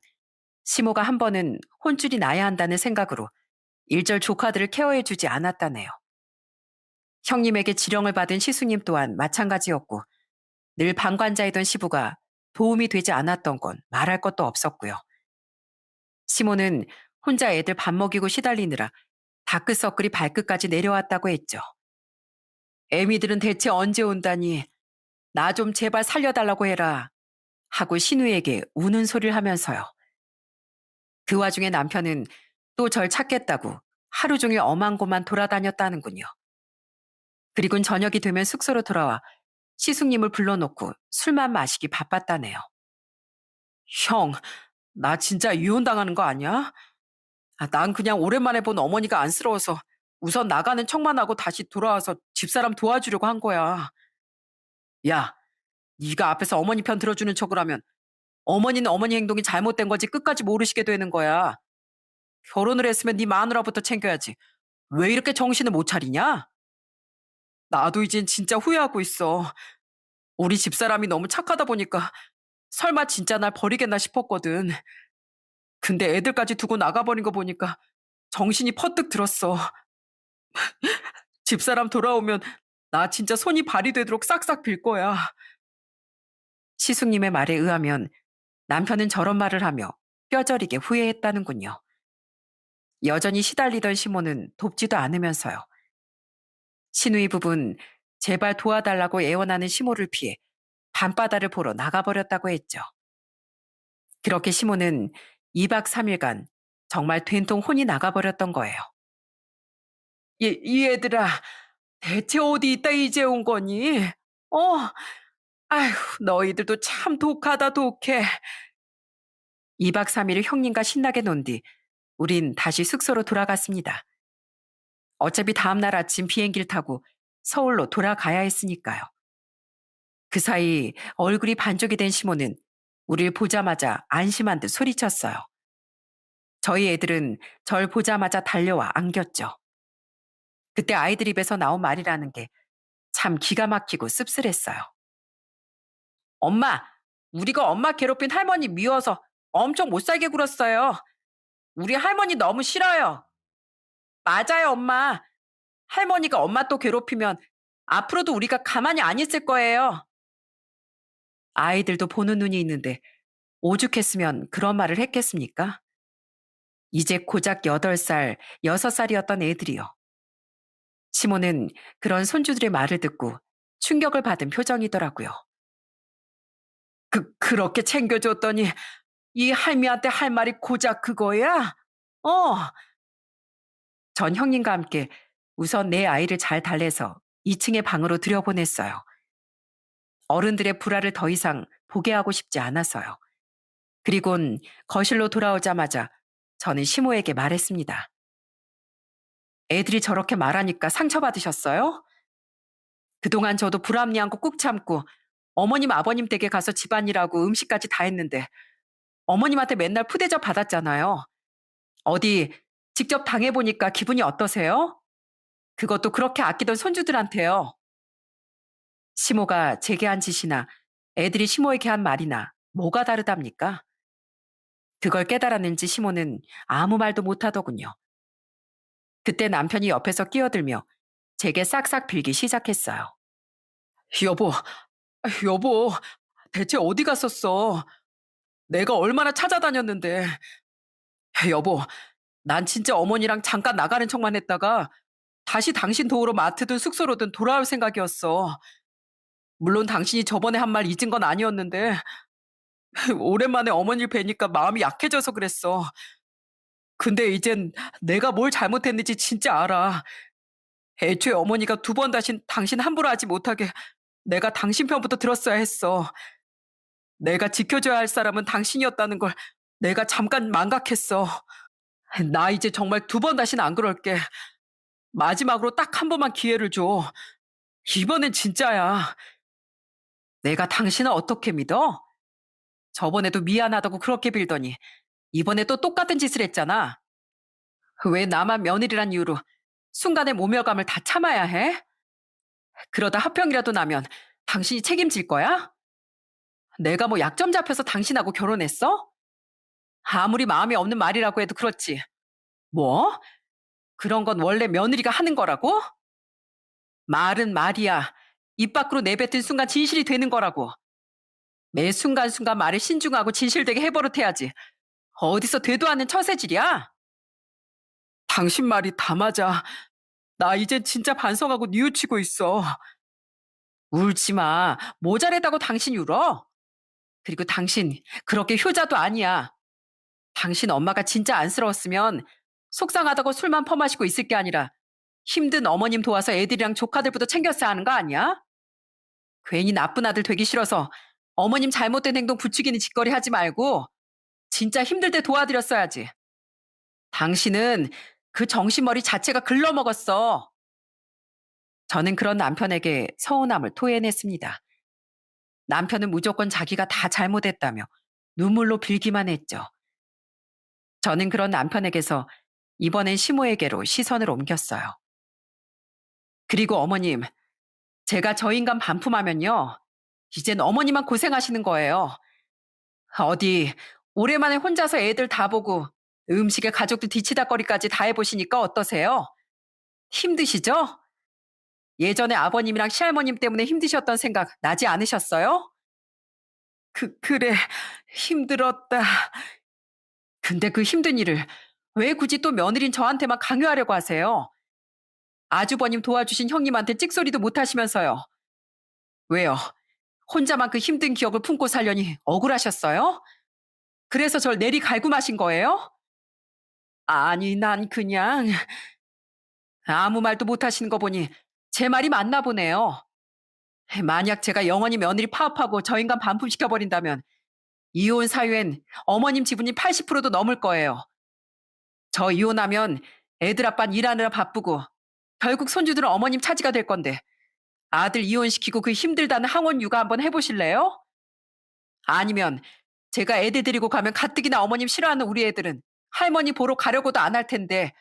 시모가 한 번은 혼쭐이 나야 한다는 생각으로 일절 조카들을 케어해주지 않았다네요. 형님에게 지령을 받은 시수님 또한 마찬가지였고 늘 방관자이던 시부가 도움이 되지 않았던 건 말할 것도 없었고요. 시모는 혼자 애들 밥 먹이고 시달리느라 다크서클이 발끝까지 내려왔다고 했죠. 애미들은 대체 언제 온다니 나 좀 제발 살려달라고 해라 하고 신우에게 우는 소리를 하면서요. 그 와중에 남편은 또 절 찾겠다고 하루 종일 엄한 곳만 돌아다녔다는군요. 그리곤 저녁이 되면 숙소로 돌아와 시숙님을 불러놓고 술만 마시기 바빴다네요. 형, 나 진짜 이혼당하는 거 아니야? 난 그냥 오랜만에 본 어머니가 안쓰러워서 우선 나가는 척만 하고 다시 돌아와서 집사람 도와주려고 한 거야. 야, 네가 앞에서 어머니 편 들어주는 척을 하면 어머니는 어머니 행동이 잘못된 거지 끝까지 모르시게 되는 거야. 결혼을 했으면 네 마누라부터 챙겨야지. 왜 이렇게 정신을 못 차리냐? 나도 이젠 진짜 후회하고 있어. 우리 집사람이 너무 착하다 보니까 설마 진짜 날 버리겠나 싶었거든. 근데 애들까지 두고 나가버린 거 보니까 정신이 퍼뜩 들었어. 집사람 돌아오면 나 진짜 손이 발이 되도록 싹싹 빌 거야. 시숙님의 말에 의하면 남편은 저런 말을 하며 뼈저리게 후회했다는군요. 여전히 시달리던 시모는 돕지도 않으면서요. 시누이 부분 제발 도와달라고 애원하는 시모를 피해 밤바다를 보러 나가버렸다고 했죠. 그렇게 시모는 2박 3일간 정말 된통 혼이 나가버렸던 거예요. 이 애들아, 대체 어디 있다 이제 온 거니? 어, 아휴, 너희들도 참 독하다 독해. 2박 3일을 형님과 신나게 논 뒤 우린 다시 숙소로 돌아갔습니다. 어차피 다음날 아침 비행기를 타고 서울로 돌아가야 했으니까요. 그 사이 얼굴이 반쪽이 된 시모는 우릴 보자마자 안심한 듯 소리쳤어요. 저희 애들은 절 보자마자 달려와 안겼죠. 그때 아이들 입에서 나온 말이라는 게 참 기가 막히고 씁쓸했어요. 엄마, 우리가 엄마 괴롭힌 할머니 미워서 엄청 못살게 굴었어요. 우리 할머니 너무 싫어요. 맞아요, 엄마. 할머니가 엄마 또 괴롭히면 앞으로도 우리가 가만히 안 있을 거예요. 아이들도 보는 눈이 있는데 오죽했으면 그런 말을 했겠습니까? 이제 고작 8살, 6살이었던 애들이요. 시모는 그런 손주들의 말을 듣고 충격을 받은 표정이더라고요. 그렇게 챙겨줬더니 이 할미한테 할 말이 고작 그거야? 어. 전 형님과 함께 우선 내 아이를 잘 달래서 2층의 방으로 들여보냈어요. 어른들의 불화를 더 이상 보게 하고 싶지 않아서요. 그리곤 거실로 돌아오자마자 저는 시모에게 말했습니다. 애들이 저렇게 말하니까 상처받으셨어요? 그동안 저도 불합리한 거 꾹 참고 어머님 아버님 댁에 가서 집안일하고 음식까지 다 했는데 어머님한테 맨날 푸대접 받았잖아요. 어디 직접 당해보니까 기분이 어떠세요? 그것도 그렇게 아끼던 손주들한테요. 시모가 제게 한 짓이나 애들이 시모에게 한 말이나 뭐가 다르답니까? 그걸 깨달았는지 시모는 아무 말도 못하더군요. 그때 남편이 옆에서 끼어들며 제게 싹싹 빌기 시작했어요. 여보, 여보, 대체 어디 갔었어? 내가 얼마나 찾아다녔는데. 여보, 난 진짜 어머니랑 잠깐 나가는 척만 했다가 다시 당신 도우러 마트든 숙소로든 돌아올 생각이었어. 물론 당신이 저번에 한 말 잊은 건 아니었는데 오랜만에 어머니를 뵈니까 마음이 약해져서 그랬어. 근데 이젠 내가 뭘 잘못했는지 진짜 알아. 애초에 어머니가 두 번 다신 당신 함부로 하지 못하게 내가 당신 편부터 들었어야 했어. 내가 지켜줘야 할 사람은 당신이었다는 걸 내가 잠깐 망각했어. 나 이제 정말 두 번 다시는 안 그럴게. 마지막으로 딱 한 번만 기회를 줘. 이번엔 진짜야. 내가 당신을 어떻게 믿어? 저번에도 미안하다고 그렇게 빌더니 이번에 또 똑같은 짓을 했잖아. 왜 나만 며느리란 이유로 순간의 모멸감을 다 참아야 해? 그러다 합병이라도 나면 당신이 책임질 거야? 내가 뭐 약점 잡혀서 당신하고 결혼했어? 아무리 마음이 없는 말이라고 해도 그렇지. 뭐? 그런 건 원래 며느리가 하는 거라고? 말은 말이야. 입 밖으로 내뱉은 순간 진실이 되는 거라고. 매 순간순간 말을 신중하고 진실되게 해버릇해야지. 어디서 되도 않는 처세질이야? 당신 말이 다 맞아. 나 이젠 진짜 반성하고 뉘우치고 있어. 울지 마. 모자라다고 당신 울어? 그리고 당신 그렇게 효자도 아니야. 당신 엄마가 진짜 안쓰러웠으면 속상하다고 술만 퍼마시고 있을 게 아니라 힘든 어머님 도와서 애들이랑 조카들부터 챙겼어야 하는 거 아니야? 괜히 나쁜 아들 되기 싫어서 어머님 잘못된 행동 부추기는 짓거리 하지 말고 진짜 힘들 때 도와드렸어야지. 당신은 그 정신머리 자체가 글러먹었어. 저는 그런 남편에게 서운함을 토해냈습니다. 남편은 무조건 자기가 다 잘못했다며 눈물로 빌기만 했죠. 저는 그런 남편에게서 이번엔 시모에게로 시선을 옮겼어요. 그리고 어머님, 제가 저 인간 반품하면요. 이젠 어머니만 고생하시는 거예요. 어디 오랜만에 혼자서 애들 다 보고 음식에 가족들 뒤치다거리까지 다 해보시니까 어떠세요? 힘드시죠? 예전에 아버님이랑 시할머님 때문에 힘드셨던 생각 나지 않으셨어요? 그래. 힘들었다. 근데 그 힘든 일을 왜 굳이 또 며느린 저한테만 강요하려고 하세요? 아주버님 도와주신 형님한테 찍소리도 못 하시면서요. 왜요? 혼자만 그 힘든 기억을 품고 살려니 억울하셨어요? 그래서 절 내리갈굼하신 거예요? 아니, 난 그냥 아무 말도 못 하시는 거 보니 제 말이 맞나 보네요. 만약 제가 영원히 며느리 파업하고 저 인간 반품시켜버린다면 이혼 사유엔 어머님 지분이 80%도 넘을 거예요. 저 이혼하면 애들 아빠는 일하느라 바쁘고 결국 손주들은 어머님 차지가 될 건데 아들 이혼시키고 그 힘들다는 항원 육아 한번 해보실래요? 아니면 제가 애들 데리고 가면 가뜩이나 어머님 싫어하는 우리 애들은 할머니 보러 가려고도 안 할 텐데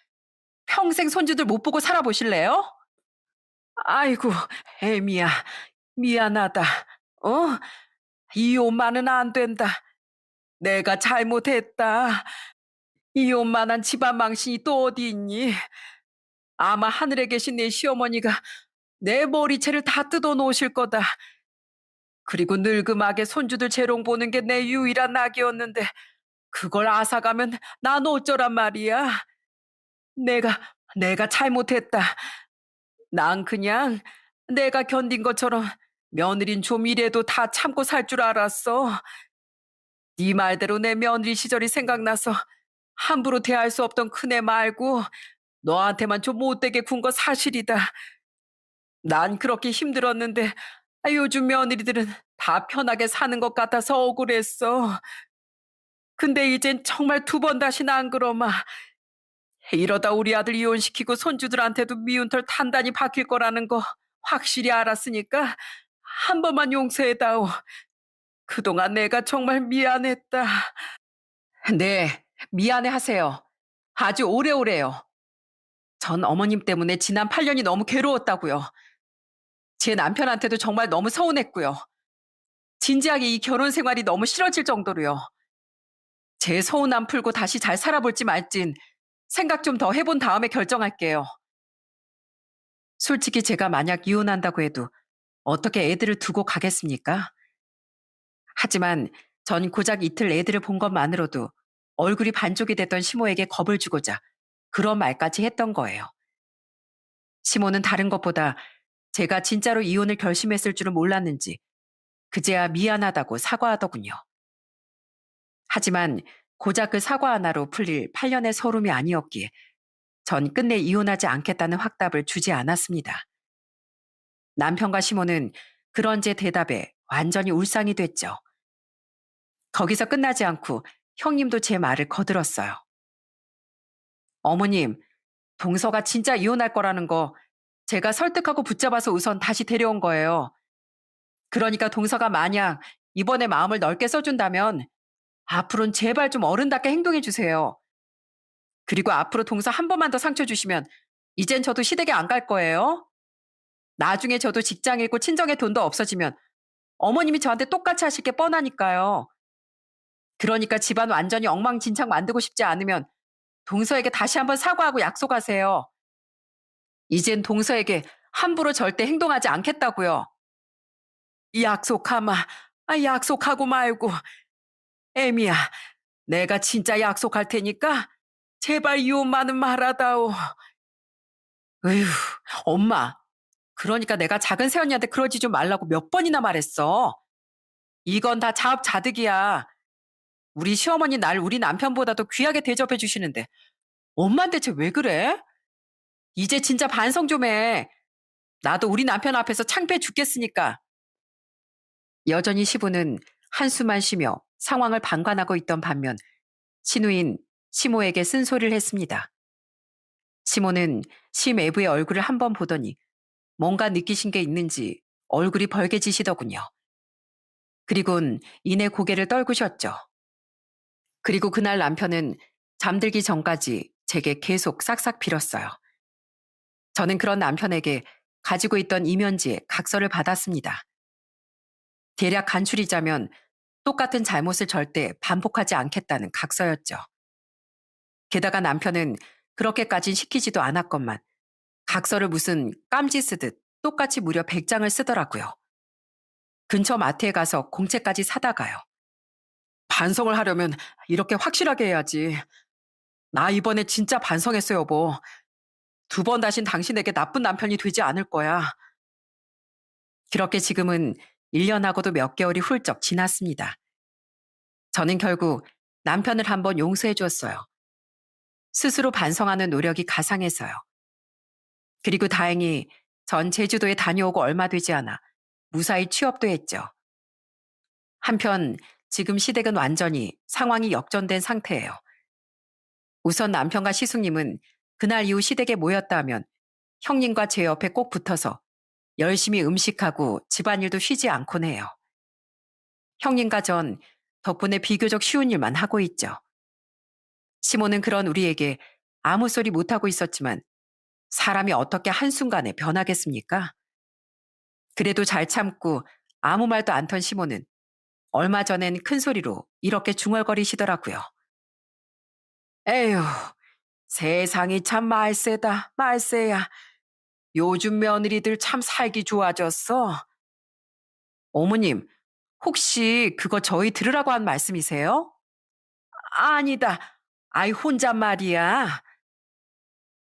평생 손주들 못 보고 살아보실래요? 아이고, 애미야, 미안하다. 어? 이혼만은 안 된다. 내가 잘못했다. 이혼만한 집안 망신이 또 어디 있니? 아마 하늘에 계신 내 시어머니가 내 머리채를 다 뜯어 놓으실 거다. 그리고 늙음하게 손주들 재롱 보는 게 내 유일한 낙이었는데 그걸 앗아가면 난 어쩌란 말이야. 내가 잘못했다. 난 그냥 내가 견딘 것처럼 며느린 좀 이래도 다 참고 살 줄 알았어. 네 말대로 내 며느리 시절이 생각나서 함부로 대할 수 없던 큰애 말고 너한테만 좀 못되게 군 거 사실이다. 난 그렇게 힘들었는데 요즘 며느리들은 다 편하게 사는 것 같아서 억울했어. 근데 이젠 정말 두 번 다시는 안 그러마. 이러다 우리 아들 이혼시키고 손주들한테도 미운 털 단단히 박힐 거라는 거 확실히 알았으니까 한 번만 용서해다오. 그동안 내가 정말 미안했다. 네, 미안해 하세요. 아주 오래오래요. 전 어머님 때문에 지난 8년이 너무 괴로웠다고요. 제 남편한테도 정말 너무 서운했고요. 진지하게 이 결혼 생활이 너무 싫어질 정도로요. 제 서운함 풀고 다시 잘 살아볼지 말진 생각 좀 더 해본 다음에 결정할게요. 솔직히 제가 만약 이혼한다고 해도 어떻게 애들을 두고 가겠습니까? 하지만 전 고작 이틀 애들을 본 것만으로도 얼굴이 반쪽이 됐던 시모에게 겁을 주고자 그런 말까지 했던 거예요. 시모는 다른 것보다 제가 진짜로 이혼을 결심했을 줄은 몰랐는지 그제야 미안하다고 사과하더군요. 하지만 고작 그 사과 하나로 풀릴 8년의 서름이 아니었기에 전 끝내 이혼하지 않겠다는 확답을 주지 않았습니다. 남편과 시모는 그런 제 대답에 완전히 울상이 됐죠. 거기서 끝나지 않고 형님도 제 말을 거들었어요. 어머님, 동서가 진짜 이혼할 거라는 거 제가 설득하고 붙잡아서 우선 다시 데려온 거예요. 그러니까 동서가 만약 이번에 마음을 넓게 써준다면 앞으로는 제발 좀 어른답게 행동해 주세요. 그리고 앞으로 동서 한 번만 더 상처 주시면 이젠 저도 시댁에 안 갈 거예요. 나중에 저도 직장 잃고 친정에 돈도 없어지면 어머님이 저한테 똑같이 하실 게 뻔하니까요. 그러니까 집안 완전히 엉망진창 만들고 싶지 않으면 동서에게 다시 한번 사과하고 약속하세요. 이젠 동서에게 함부로 절대 행동하지 않겠다고요. 약속하마. 약속하고 말고. 애미야, 내가 진짜 약속할 테니까 제발 이혼만은 말아다오. 으휴, 엄마. 그러니까 내가 작은 새언니한테 그러지 좀 말라고 몇 번이나 말했어. 이건 다 자업자득이야. 우리 시어머니 날 우리 남편보다도 귀하게 대접해 주시는데 엄만 대체 왜 그래? 이제 진짜 반성 좀 해. 나도 우리 남편 앞에서 창피해 죽겠으니까. 여전히 시부는 한숨만 쉬며 상황을 방관하고 있던 반면 시누인 시모에게 쓴소리를 했습니다. 시모는 시매부의 얼굴을 한번 보더니 뭔가 느끼신 게 있는지 얼굴이 벌개지시더군요. 그리곤 이내 고개를 떨구셨죠. 그리고 그날 남편은 잠들기 전까지 제게 계속 싹싹 빌었어요. 저는 그런 남편에게 가지고 있던 이면지에 각서를 받았습니다. 대략 간추리자면 똑같은 잘못을 절대 반복하지 않겠다는 각서였죠. 게다가 남편은 그렇게까진 시키지도 않았건만 각서를 무슨 깜지 쓰듯 똑같이 무려 100장을 쓰더라고요. 근처 마트에 가서 공채까지 사다가요. 반성을 하려면 이렇게 확실하게 해야지. 나 이번에 진짜 반성했어, 여보. 2번 다신 당신에게 나쁜 남편이 되지 않을 거야. 그렇게 지금은 1년하고도 몇 개월이 훌쩍 지났습니다. 저는 결국 남편을 한번 용서해 주었어요. 스스로 반성하는 노력이 가상해서요. 그리고 다행히 전 제주도에 다녀오고 얼마 되지 않아 무사히 취업도 했죠. 한편 지금 시댁은 완전히 상황이 역전된 상태예요. 우선 남편과 시숙님은 그날 이후 시댁에 모였다 하면 형님과 제 옆에 꼭 붙어서 열심히 음식하고 집안일도 쉬지 않곤 해요. 형님과 전 덕분에 비교적 쉬운 일만 하고 있죠. 시모는 그런 우리에게 아무 소리 못하고 있었지만 사람이 어떻게 한순간에 변하겠습니까? 그래도 잘 참고 아무 말도 안 턴 시모는 얼마 전엔 큰 소리로 이렇게 중얼거리시더라고요. 에휴, 세상이 참 말세다, 말세야. 요즘 며느리들 참 살기 좋아졌어. 어머님, 혹시 그거 저희 들으라고 한 말씀이세요? 아니다. 아이, 혼잣말이야.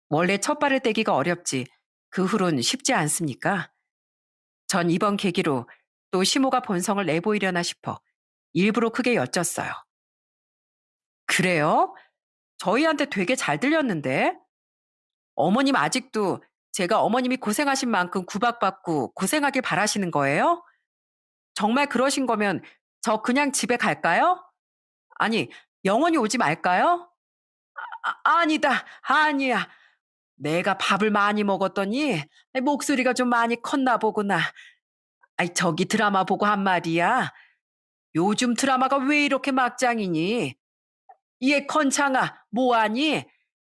원래 첫 발을 떼기가 어렵지. 그 후론 쉽지 않습니까? 전 이번 계기로 또 시모가 본성을 내보이려나 싶어 일부러 크게 여쭸어요. 그래요? 저희한테 되게 잘 들렸는데? 어머님 아직도 제가 어머님이 고생하신 만큼 구박받고 고생하길 바라시는 거예요? 정말 그러신 거면 저 그냥 집에 갈까요? 아니, 영원히 오지 말까요? 아니다, 아니야. 내가 밥을 많이 먹었더니 목소리가 좀 많이 컸나 보구나. 아이, 저기 드라마 보고 한 말이야. 요즘 드라마가 왜 이렇게 막장이니? 얘 건창아, 뭐하니?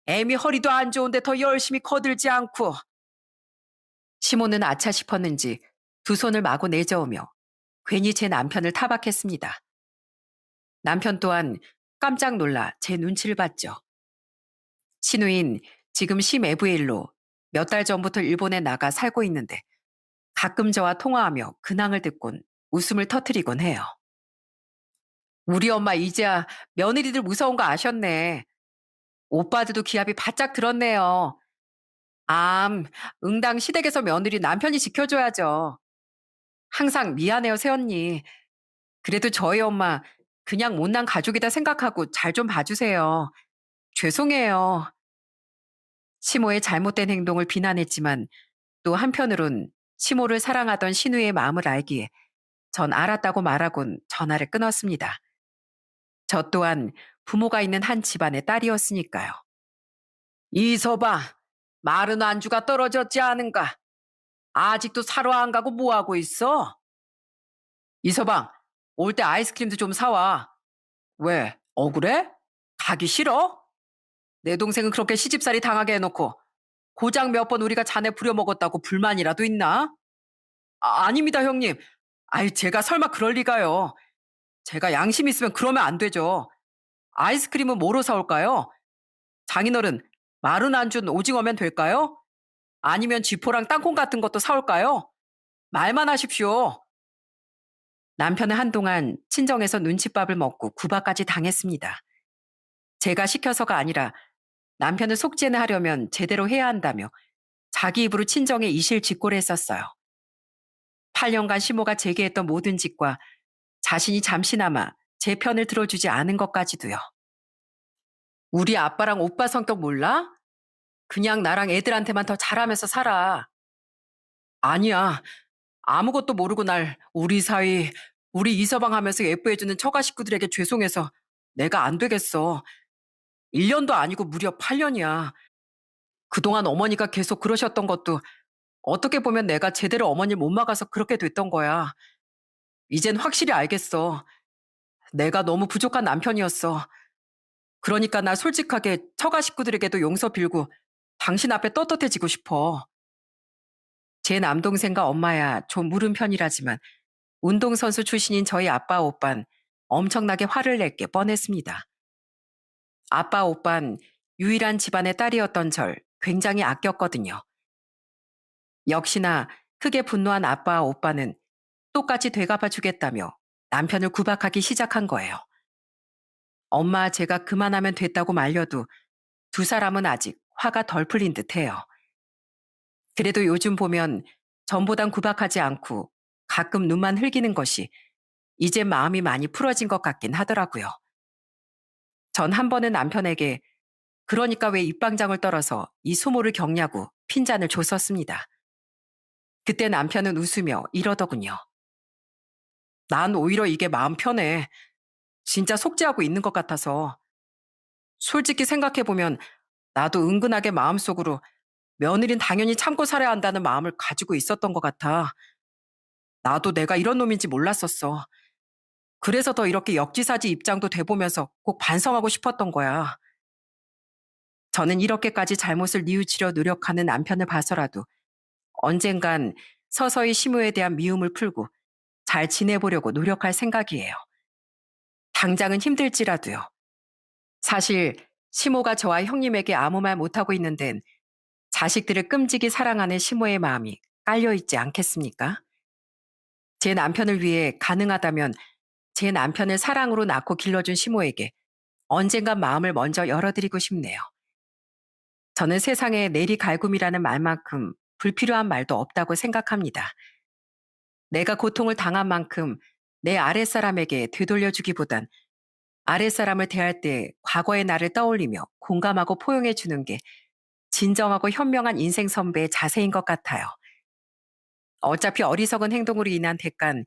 애미 허리도 안 좋은데 더 열심히 거들지 않고. 시모는 아차 싶었는지 2손을 마구 내저으며 괜히 제 남편을 타박했습니다. 남편 또한 깜짝 놀라 제 눈치를 봤죠. 시누인 지금 시매부의 일로 몇 달 전부터 일본에 나가 살고 있는데 가끔 저와 통화하며 근황을 듣곤 웃음을 터뜨리곤 해요. 우리 엄마 이제야 며느리들 무서운 거 아셨네. 오빠들도 기합이 바짝 들었네요. 암, 응당 시댁에서 며느리 남편이 지켜줘야죠. 항상 미안해요, 새언니. 그래도 저희 엄마 그냥 못난 가족이다 생각하고 잘 좀 봐주세요. 죄송해요. 시모의 잘못된 행동을 비난했지만 또 한편으론 시모를 사랑하던 신우의 마음을 알기에 전 알았다고 말하곤 전화를 끊었습니다. 저 또한 부모가 있는 한 집안의 딸이었으니까요. 이서방, 마른 안주가 떨어졌지 않은가? 아직도 사러 안 가고 뭐 하고 있어? 이서방, 올 때 아이스크림도 좀 사와. 왜? 억울해? 가기 싫어? 내 동생은 그렇게 시집살이 당하게 해놓고 고작 몇 번 우리가 자네 부려먹었다고 불만이라도 있나? 아닙니다, 형님. 아이, 제가 설마 그럴 리가요. 제가 양심 있으면 그러면 안 되죠. 아이스크림은 뭐로 사올까요? 장인어른, 마른 안준 오징어면 될까요? 아니면 쥐포랑 땅콩 같은 것도 사올까요? 말만 하십시오. 남편은 한동안 친정에서 눈칫밥을 먹고 구박까지 당했습니다. 제가 시켜서가 아니라 남편을 속죄는 하려면 제대로 해야 한다며 자기 입으로 친정에 이실직고를 했었어요. 8년간 시모가 제게 했던 모든 짓과 자신이 잠시나마 제 편을 들어주지 않은 것까지도요. 우리 아빠랑 오빠 성격 몰라? 그냥 나랑 애들한테만 더 잘하면서 살아. 아니야. 아무것도 모르고 날 우리 사위, 우리 이서방 하면서 예뻐해주는 처가 식구들에게 죄송해서 내가 안 되겠어. 1년도 아니고 무려 8년이야. 그동안 어머니가 계속 그러셨던 것도 어떻게 보면 내가 제대로 어머니를 못 막아서 그렇게 됐던 거야. 이젠 확실히 알겠어. 내가 너무 부족한 남편이었어. 그러니까 나 솔직하게 처가 식구들에게도 용서 빌고 당신 앞에 떳떳해지고 싶어. 제 남동생과 엄마야 좀 무른 편이라지만 운동선수 출신인 저희 아빠 오빤 엄청나게 화를 낼 게 뻔했습니다. 아빠 오빤 유일한 집안의 딸이었던 절 굉장히 아꼈거든요. 역시나 크게 분노한 아빠와 오빠는 똑같이 되갚아 주겠다며 남편을 구박하기 시작한 거예요. 엄마 제가 그만하면 됐다고 말려도 두 사람은 아직 화가 덜 풀린 듯해요. 그래도 요즘 보면 전보단 구박하지 않고 가끔 눈만 흘기는 것이 이제 마음이 많이 풀어진 것 같긴 하더라고요. 전 한 번은 남편에게 그러니까 왜 입방장을 떨어서 이 수모를 겪냐고 핀잔을 줬었습니다. 그때 남편은 웃으며 이러더군요. 난 오히려 이게 마음 편해. 진짜 속죄하고 있는 것 같아서. 솔직히 생각해보면 나도 은근하게 마음속으로 며느린 당연히 참고 살아야 한다는 마음을 가지고 있었던 것 같아. 나도 내가 이런 놈인지 몰랐었어. 그래서 더 이렇게 역지사지 입장도 돼보면서 꼭 반성하고 싶었던 거야. 저는 이렇게까지 잘못을 뉘우치려 노력하는 남편을 봐서라도 언젠간 서서히 시무에 대한 미움을 풀고 잘 지내보려고 노력할 생각이에요. 당장은 힘들지라도요. 사실 시모가 저와 형님에게 아무 말 못하고 있는 데는 자식들을 끔찍이 사랑하는 시모의 마음이 깔려있지 않겠습니까? 제 남편을 위해 가능하다면 제 남편을 사랑으로 낳고 길러준 시모에게 언젠간 마음을 먼저 열어드리고 싶네요. 저는 세상에 내리갈굼이라는 말만큼 불필요한 말도 없다고 생각합니다. 내가 고통을 당한 만큼 내 아랫사람에게 되돌려주기보단 아랫사람을 대할 때 과거의 나를 떠올리며 공감하고 포용해주는 게 진정하고 현명한 인생 선배의 자세인 것 같아요. 어차피 어리석은 행동으로 인한 대가는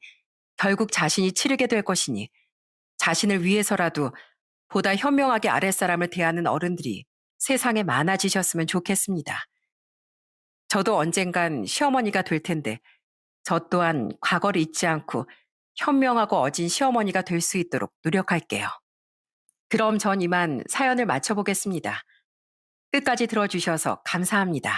결국 자신이 치르게 될 것이니 자신을 위해서라도 보다 현명하게 아랫사람을 대하는 어른들이 세상에 많아지셨으면 좋겠습니다. 저도 언젠간 시어머니가 될 텐데 저 또한 과거를 잊지 않고 현명하고 어진 시어머니가 될 수 있도록 노력할게요. 그럼 전 이만 사연을 마쳐보겠습니다. 끝까지 들어주셔서 감사합니다.